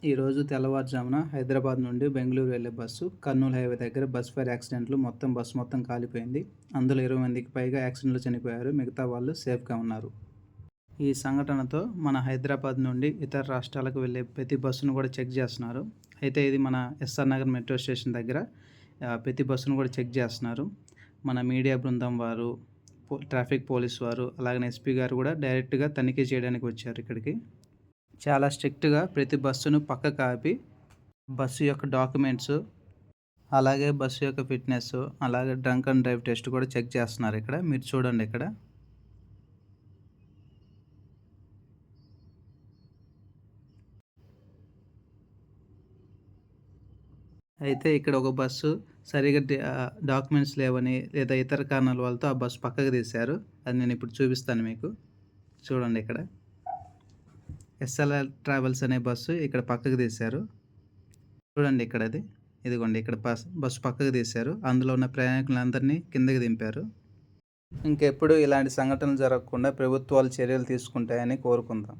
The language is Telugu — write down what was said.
ఈరోజు తెల్లవారుజామున హైదరాబాద్ నుండి బెంగళూరు వెళ్ళే బస్సు కర్నూలు హైవే దగ్గర బస్ ఫైర్ యాక్సిడెంట్లో బస్సు మొత్తం కాలిపోయింది. అందులో 20 మందికి పైగా యాక్సిడెంట్లో చనిపోయారు. మిగతా వాళ్ళు సేఫ్గా ఉన్నారు. ఈ సంఘటనతో మన హైదరాబాద్ నుండి ఇతర రాష్ట్రాలకు వెళ్ళే ప్రతి బస్సును కూడా చెక్ చేస్తున్నారు. అయితే ఇది మన ఎస్ఆర్ నగర్ మెట్రో స్టేషన్ దగ్గర ప్రతి బస్సును కూడా చెక్ చేస్తున్నారు. మన మీడియా బృందం వారు, ట్రాఫిక్ పోలీస్ వారు, అలాగే ఎస్పీ గారు కూడా డైరెక్ట్గా తనిఖీ చేయడానికి వచ్చారు ఇక్కడికి. చాలా స్ట్రిక్ట్‌గా ప్రతి బస్సును పక్కకు ఆపి బస్సు యొక్క డాక్యుమెంట్స్, అలాగే బస్సు యొక్క ఫిట్‌నెస్, అలాగే డ్రంక్ అండ్ డ్రైవ్ టెస్ట్ కూడా చెక్ చేస్తున్నారు ఇక్కడ. మీరు చూడండి ఇక్కడ. అయితే ఇక్కడ ఒక బస్సు సరిగ్గా డాక్యుమెంట్స్ లేవని లేదా ఇతర కారణాల వల్లతో ఆ బస్సు పక్కకు తీశారు. అది నేను ఇప్పుడు చూపిస్తాను మీకు. చూడండి ఇక్కడ. ఎస్ఎల్ఆర్ ట్రావెల్స్ అనే బస్సు ఇక్కడ పక్కకు తీశారు. చూడండి ఇక్కడ అది. ఇదిగోండి ఇక్కడ బస్సు పక్కకు తీశారు. అందులో ఉన్న ప్రయాణికులందరినీ కిందకి దింపారు. ఇంకెప్పుడు ఇలాంటి సంఘటనలు జరగకుండా ప్రభుత్వాలు చర్యలు తీసుకుంటాయని కోరుకుందాం.